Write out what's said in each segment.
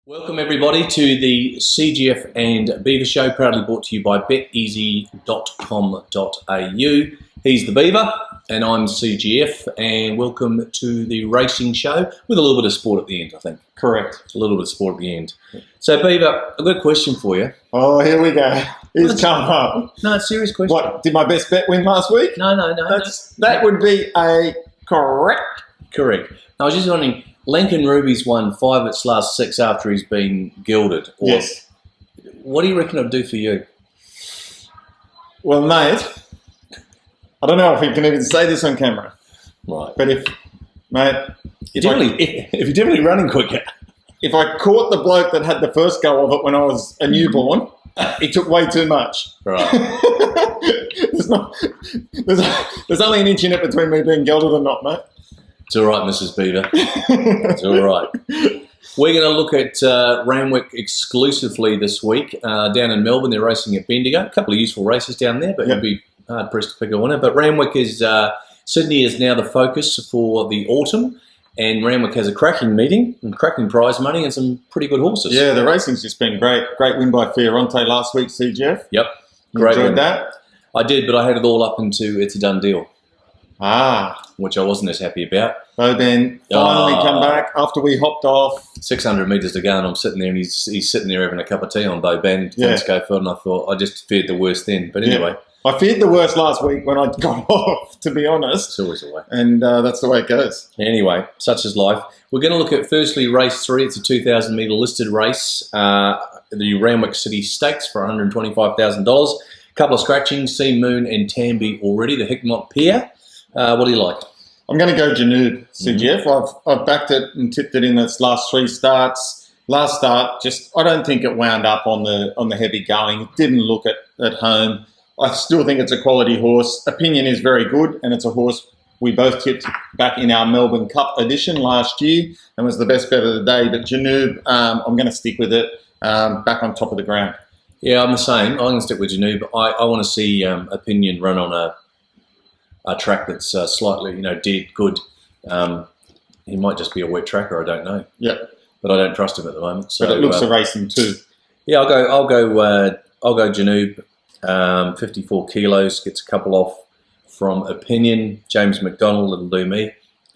Welcome everybody to the CGF and Beaver show, proudly brought to you by Betezy.com.au. He's the Beaver and I'm CGF, and welcome to the racing show with a little bit of sport at the end, I think. Correct. A little bit of sport at the end. So Beaver, I've got a question for you. Oh, here we go. It's come up. No, it's a serious question. What, did my best bet win last week? No. That would be a correct. Correct. I was just wondering, Lincoln Ruby's won 5 of its last 6 after he's been gilded. Yes. What do you reckon it'll do for you? Well, mate, I don't know if we can even say this on camera. Right. But if you're definitely running quicker. if I caught the bloke that had the first go of it when I was a newborn, he took way too much. Right. There's only an inch in it between me being gelded and not, mate. It's all right, Mrs. Beaver. It's all right. We're going to look at Randwick exclusively this week. Down in Melbourne, they're racing at Bendigo. A couple of useful races down there, but you'd be hard-pressed to pick a winner. But Randwick is, Sydney is now the focus for the autumn, and Randwick has a cracking meeting and cracking prize money and some pretty good horses. Yeah, the racing's just been great. Great win by Fioronte last week, CGF. Yep. Great Great win. That? I did, but I had it all up into It's a Done Deal. Which I wasn't as happy about. So then finally come back after we hopped off. 600 metres to go, and I'm sitting there, and he's sitting there having a cup of tea on Bow Bend. Things go for it, and I thought, I just feared the worst then. But anyway. I feared the worst last week when I got off, to be honest. It's always the way. And that's the way it goes. Anyway, such is life. We're going to look at, firstly, race 3. It's a 2,000 metre listed race. The Randwick City Stakes for $125,000. A couple of scratchings, Sea Moon and Tamby already, the Hickmott pair. What do you like? I'm going to go Janoob, CGF. I've backed it and tipped it in its last 3 starts. Last start, I don't think it wound up on the heavy going. It didn't look at home. I still think it's a quality horse. Opinion is very good, and it's a horse we both tipped back in our Melbourne Cup edition last year and was the best bet of the day. But Janoob, I'm going to stick with it back on top of the ground. Yeah, I'm the same. I'm going to stick with Janoob. I want to see Opinion run on a track that's slightly, dead good. He might just be a wet tracker. I don't know. Yep. But I don't trust him at the moment. So, but it looks a racing too. Yeah, I'll go Janoob. 54 kilos, gets a couple off from Opinion. James McDonald, it'll do me.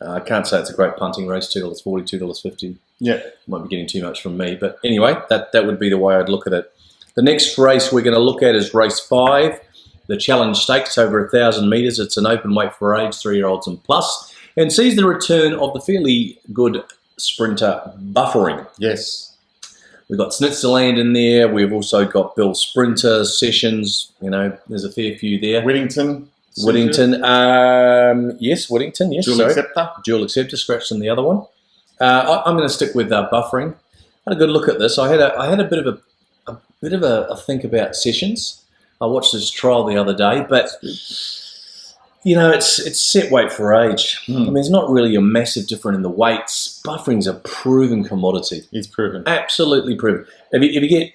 I can't say it's a great punting race. $2.40, $2.50. Yeah, might be getting too much from me. But anyway, that would be the way I'd look at it. The next race we're going to look at is race 5. The Challenge Stakes over 1,000 metres. It's an open weight for age, 3-year-olds and plus, and sees the return of the fairly good sprinter Buffering. Yes. We've got Snitzerland in there. We've also got Bill Sprinter, Sessions. There's a fair few there. Whittington. Yes, Whittington. Yes, Dual Acceptor. Dual Acceptor, scratched in the other one. I'm going to stick with Buffering. I had a good look at this. I had a bit of a think about Sessions. I watched his trial the other day, but it's set weight for age. I mean, it's not really a massive difference in the weights. Buffering's a proven commodity. He's proven. Absolutely proven. If you get,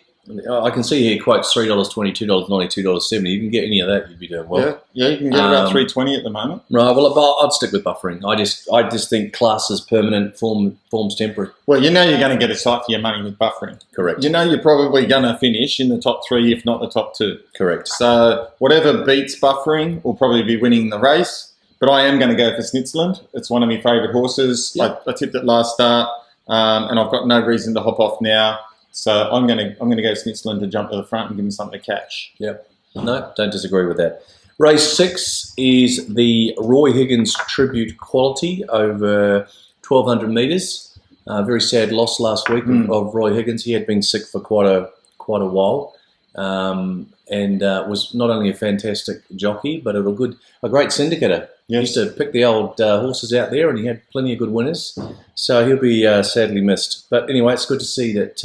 I can see here quotes $3.20, $2.90, $2.70. You can get any of that, you'd be doing well. Yeah, you can get about $3.20 at the moment. Right. Well, I'd stick with Buffering. I just think class is permanent, form's temporary. Well, you're going to get a sight for your money with Buffering. Correct. You're probably going to finish in the top 3, if not the top 2. Correct. So whatever beats Buffering will probably be winning the race. But I am going to go for Snitzerland. It's one of my favourite horses. Yep. I tipped it last start, and I've got no reason to hop off now. So I'm going to go Snitzerland to jump to the front and give him something to catch. Yep. No, don't disagree with that. Race 6 is the Roy Higgins Tribute Quality over 1,200 metres. Very sad loss last week of Roy Higgins. He had been sick for quite a while, and was not only a fantastic jockey, but a great syndicator. Yes. He used to pick the old horses out there, and he had plenty of good winners. So he'll be sadly missed. But anyway, it's good to see that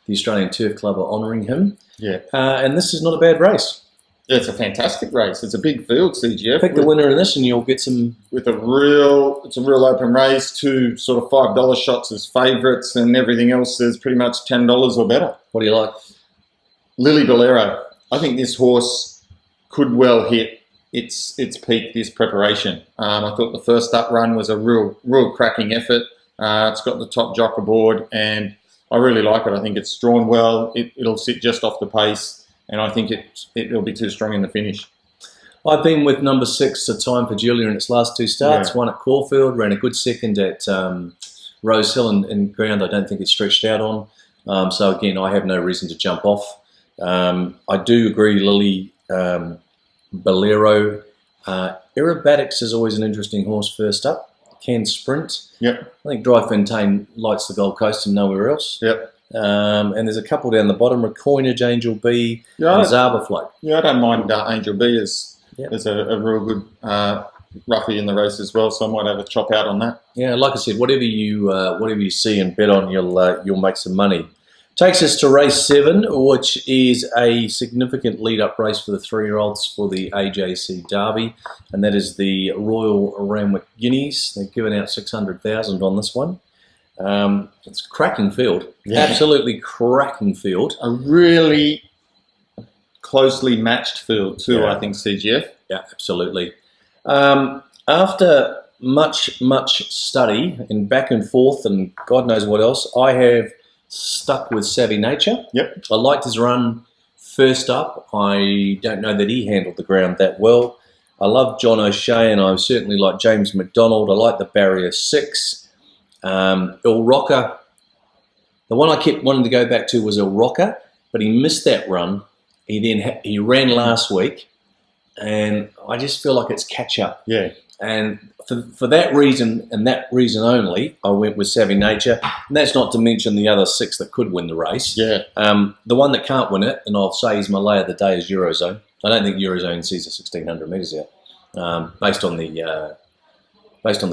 the Australian Turf Club are honouring him. Yeah. And this is not a bad race. Yeah, it's a fantastic race. It's a big field, CGF. Pick the winner in this, and you'll get some. It's a real open race. 2 sort of $5 shots as favourites, and everything else is pretty much $10 or better. What do you like? Lily Bolero. I think this horse could well hit its peak this preparation. I thought the first up run was a real cracking effort. It's got the top jock aboard, and I really like it. I think it's drawn well. It'll sit just off the pace, and I think it'll be too strong in the finish. I've been with number 6, A Time for Julia, in its last 2 starts. Yeah. One at Caulfield, ran a good second at Rose Hill, and ground I don't think it's stretched out on. So again, I have no reason to jump off. I do agree, Lily Bolero. Aerobatics is always an interesting horse first up. Can sprint. Yep. I think Dry Fontaine lights the Gold Coast and nowhere else. Yep. And there's a couple down the bottom, Recoinage, Angel B, Yeah, and Zaba Float. Yeah, I don't mind Angel B as Yep. a real good roughie in the race as well, so I might have a chop out on that. Yeah, like I said, whatever you see and bet on, you'll make some money. Takes us to race 7, which is a significant lead-up race for the 3-year-olds for the AJC Derby, and that is the Royal Randwick Guineas. They've given out 600,000 on this one. It's a cracking field, absolutely cracking field. A really closely matched field too, Yeah. I think, CGF. Yeah, absolutely. After much study and back and forth and God knows what else, I have stuck with Savvy Nature. Yep. I liked his run first up. I don't know that he handled the ground that well. I love John O'Shea, and I certainly like James McDonald. I like the Barrier 6. El Rocker. The one I kept wanting to go back to was El Rocker, but he missed that run. He ran last week, and I just feel like it's catch up. Yeah. And for that reason, and that reason only, I went with Savvy Nature. And that's not to mention the other 6 that could win the race. Yeah. The one that can't win it, and I'll say is my lay of the day, is Eurozone. I don't think Eurozone sees the 1,600 metres out, based on the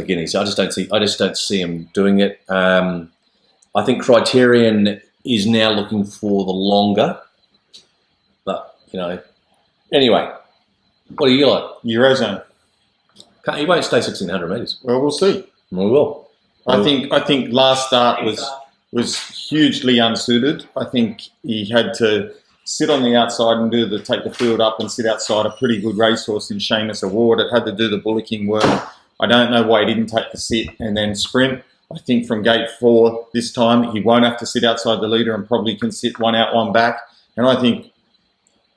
Guineas. I just don't see him doing it. I think Criterion is now looking for the longer, but anyway, what do you like? Eurozone. He won't stay 1,600 metres. Well, we'll see. We will. I think last start was hugely unsuited. I think he had to sit on the outside and take the field up and sit outside a pretty good racehorse in Seamus Award. It had to do the bullocking work. I don't know why he didn't take the sit and then sprint. I think from gate 4 this time he won't have to sit outside the leader and probably can sit one out, one back. And I think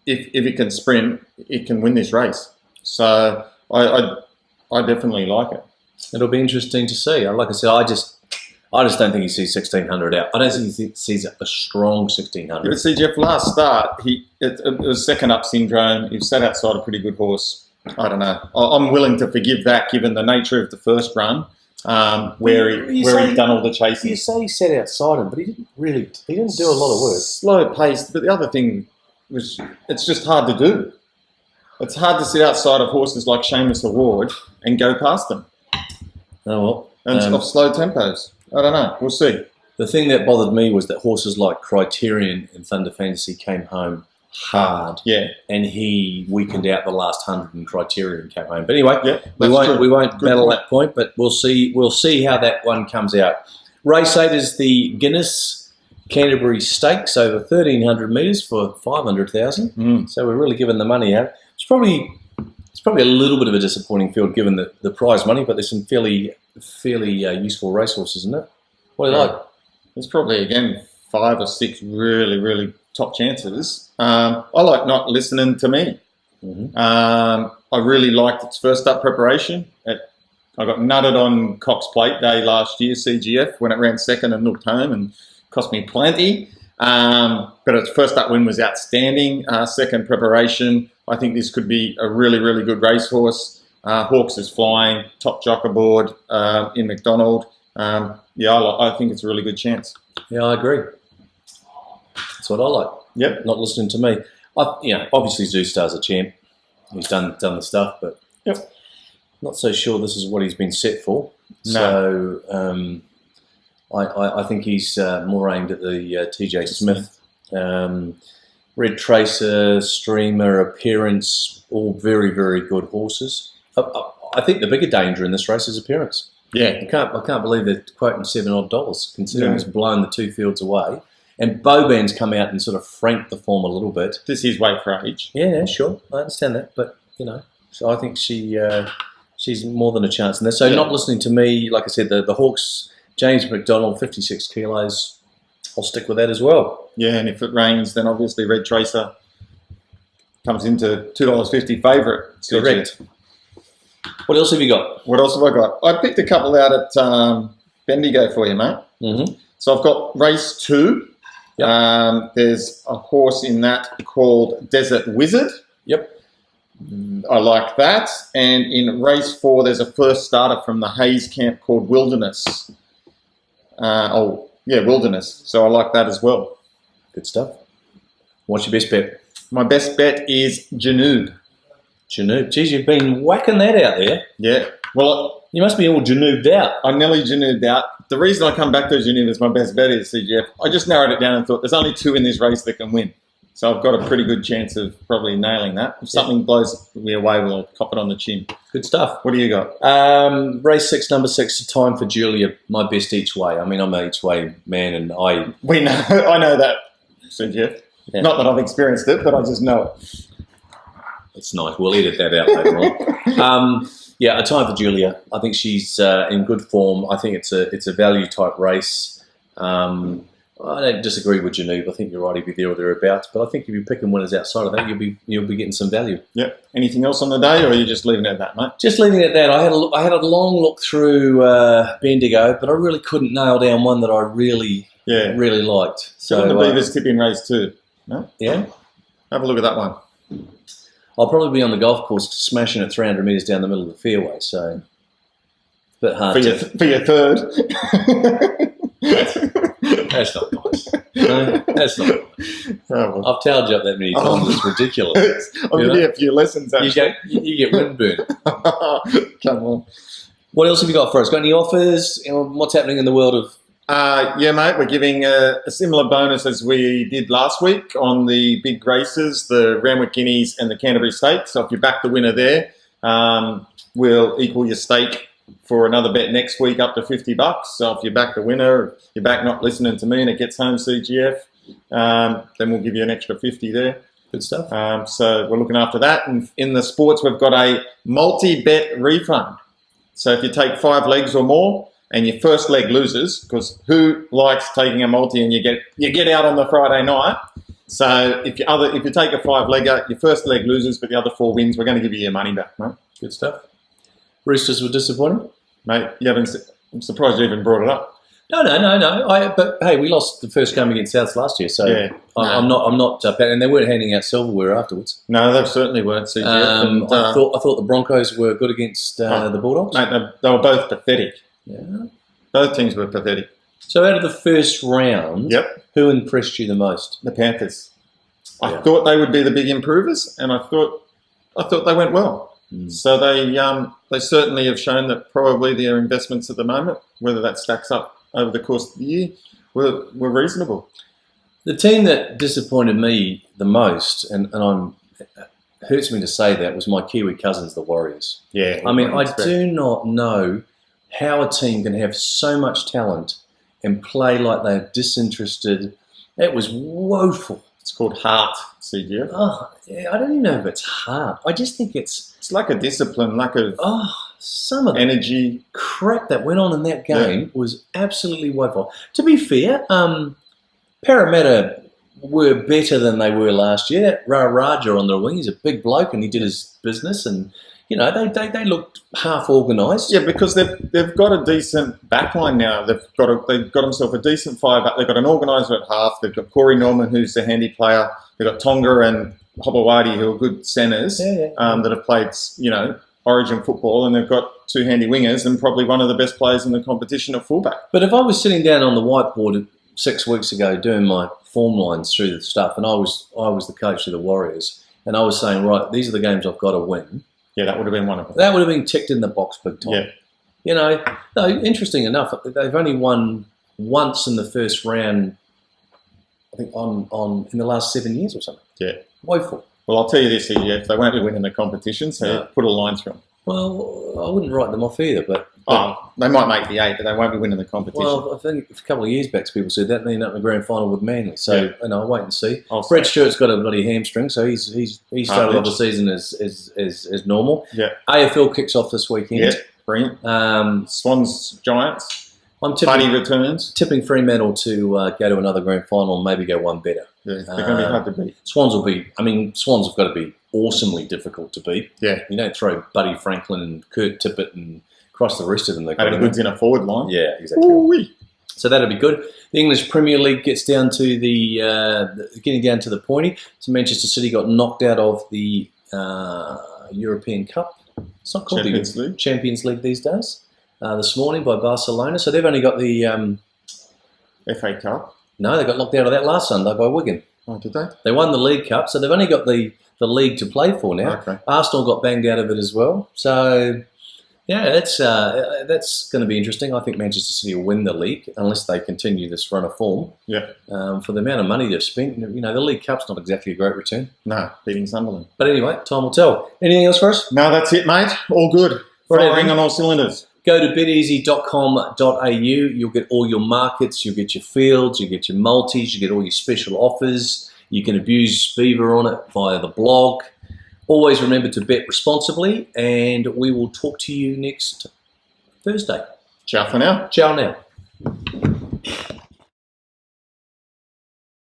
if it can sprint, it can win this race. So I definitely like it. It'll be interesting to see. Like I said, I just don't think he sees 1,600 out. I don't think he sees a strong 1,600. But CGF last start, it was second up syndrome. He sat outside a pretty good horse. I don't know. I'm willing to forgive that given the nature of the first run, where he'd done all the chasing. You say he sat outside him, but he didn't do a lot of work. Slow paced. But the other thing was, it's just hard to do. It's hard to sit outside of horses like Seamus Award and go past them. Oh well. And off slow tempos. I don't know. We'll see. The thing that bothered me was that horses like Criterion and Thunder Fantasy came home hard. Yeah. And he weakened out the last 100 and Criterion came home. But anyway, yeah, we won't Good battle point. that point, but we'll see how that one comes out. Race 8 is the Guinness Canterbury Stakes over 1,300 metres for 500,000. So we're really giving the money out. It's probably a little bit of a disappointing field given the prize money, but there's some fairly useful racehorses, isn't it? What do you like? There's probably, again, 5 or 6 really, really top chances. I like Not Listening to Me. I really liked its first up preparation. I got nutted on Cox Plate Day last year, CGF, when it ran second and looked home and cost me plenty. But its first up win was outstanding. Second preparation, I think this could be a really, really good racehorse. Hawks is flying, top jock aboard in McDonald. I think it's a really good chance. Yeah, I agree. That's what I like. Yep. Not Listening to Me. Obviously Zoostar's a champ. He's done the stuff, but not so sure this is what he's been set for. No. So I think he's more aimed at the TJ Smith. Red Tracer, Streamer, Appearance, all very, very good horses. I think the bigger danger in this race is Appearance. Yeah. I can't believe they're quoting $7 odd, considering he's blown the 2 fields away. And Boban's come out and sort of franked the form a little bit. This is weight for age. Yeah, sure. I understand that. But, so I think she's more than a chance in this. So Not Listening to Me, like I said, the Hawks, James McDonald, 56 kilos. I'll stick with that as well. Yeah, and if it rains, then obviously Red Tracer comes into $2.50 favourite. Correct. What else have you got? What else have I got? I picked a couple out at Bendigo for you, mate. Mm-hmm. So I've got race 2. Yep. There's a horse in that called Desert Wizard. Yep. I like that. And in race 4, there's a first starter from the Hayes camp called Wilderness. Wilderness. So I like that as well. Good stuff. What's your best bet? My best bet is Janoub. Janoub. Geez, you've been whacking that out there. Yeah. Well, you must be all Janoubed out. I nearly Janoubed out. The reason I come back to Janoub as my best bet is CGF. I just narrowed it down and thought there's only 2 in this race that can win. So I've got a pretty good chance of probably nailing that. If something blows me away, we'll cop it on the chin. Good stuff. What do you got? Race 6, number 6, Time for Julia, my best each way. I mean, I'm an each way man, and I know that, CGF. Yeah. Not that I've experienced it, but I just know it. It's nice. We'll edit that out later on. A Time for Julia. I think she's in good form. I think it's a value type race. I don't disagree with Janoub. I think you're right. He'll be there or thereabouts. But I think if you're picking winners outside of that, you'll be getting some value. Yep. Anything else on the day, or are you just leaving it at that, mate? Just leaving it at that. I had a long look through Bendigo, but I really couldn't nail down one that I really liked. So the Beavers tip in race 2. No? Yeah. Have a look at that one. I'll probably be on the golf course smashing it 300 metres down the middle of the fairway. So, but hard for your third. That's not nice. No, that's not nice. Oh, well. I've tailed you up that many times. It's ridiculous. I'll give you a few lessons, actually. You get windburn. Come on. What else have you got for us? Got any offers? What's happening in the world of... Yeah, mate, we're giving a similar bonus as we did last week on the big races, the Randwick Guineas and the Canterbury Stakes. So if you back the winner there, we'll equal your stake for another bet next week up to $50. So if you back the winner, you're back not listening to me and it gets home CGF, then we'll give you an extra 50 there. Good stuff. So we're looking after that. And in the sports, we've got a multi-bet refund. So if you take 5 legs or more, and your first leg loses, because who likes taking a multi and you get out on the Friday night? So if you take a 5-legger, your first leg loses, but the other 4 wins, we're going to give you your money back, mate. Good stuff. Roosters were disappointing, mate. I'm surprised you even brought it up. No. But hey, we lost the first game against Souths last year, so yeah, I'm not. And they weren't handing out silverware afterwards. No, they certainly weren't. CGF, I thought the Broncos were good against the Bulldogs. Mate, they were both pathetic. Yeah. Both teams were pathetic. So out of the first round, who impressed you the most? The Panthers. I thought they would be the big improvers, and I thought they went well. So they certainly have shown that probably their investments at the moment, whether that stacks up over the course of the year, were reasonable. The team that disappointed me the most, and it hurts me to say that, was my Kiwi cousins, the Warriors. Yeah. I mean, I do not know how a team can have so much talent and play like they're disinterested. It was woeful. It's called heart, CGF. Oh, yeah, I don't even know if it's heart. I just think it's lack of discipline, lack of some of energy. Crap that went on in that game was absolutely woeful. To be fair, Parramatta were better than they were last year. That Raja on the wing, he's a big bloke and he did his business, and you know they looked half organised. Yeah, because they've got a decent backline now. They've got themselves a decent 5. They've got an organiser at half. They've got Corey Norman, who's a handy player. They've got Tonga and Hobawadi, who are good centres that have played Origin football, and they've got 2 handy wingers and probably one of the best players in the competition at fullback. But if I was sitting down on the whiteboard 6 weeks ago doing my form lines through the stuff, and I was the coach of the Warriors, and I was saying, right, these are the games I've got to win. Yeah, that would have been one of them. That would have been ticked in the box big time. Yeah. Interesting enough, they've only won once in the first round, I think, in the last 7 years or something. Yeah. Woeful. Well, I'll tell you this, CGF, they won't be winning the competition, so put a line through them. Well, I wouldn't write them off either, but they might make the 8, but they won't be winning the competition. Well, I think a couple of years back, people said that, and they ended up in the grand final with Manly. So, I'll wait and see. Brett Stewart's got a bloody hamstring, so he started off the season as normal. Yeah. AFL kicks off this weekend. Yeah, brilliant. Swans, Giants. I'm funny returns. tipping Fremantle to go to another grand final and maybe go one better. Yeah, they're going to be hard to beat. Swans have got to be awesomely difficult to beat. Yeah. You don't throw Buddy Franklin and Kurt Tippett and cross the rest of them. Had a goods in a forward line. Yeah, exactly. Ooh-wee. So that'll be good. The English Premier League gets down to getting down to the pointy. So Manchester City got knocked out of the European Cup. It's not called the Champions League these days. This morning by Barcelona. So they've only got the FA Cup. No, they got knocked out of that last Sunday by Wigan. Oh, did they? They won the League Cup, so they've only got the league to play for now. Okay. Arsenal got banged out of it as well. So, yeah, that's going to be interesting. I think Manchester City will win the league unless they continue this run of form. Yeah. For the amount of money they've spent, the League Cup's not exactly a great return. No, beating Sunderland. But anyway, time will tell. Anything else for us? No, that's it, mate. All good. Firing on all cylinders. Go to betezy.com.au. You'll get all your markets, you'll get your fields, you'll get your multis, you get all your special offers. You can abuse Beaver on it via the blog. Always remember to bet responsibly, and we will talk to you next Thursday. Ciao for now. Ciao now.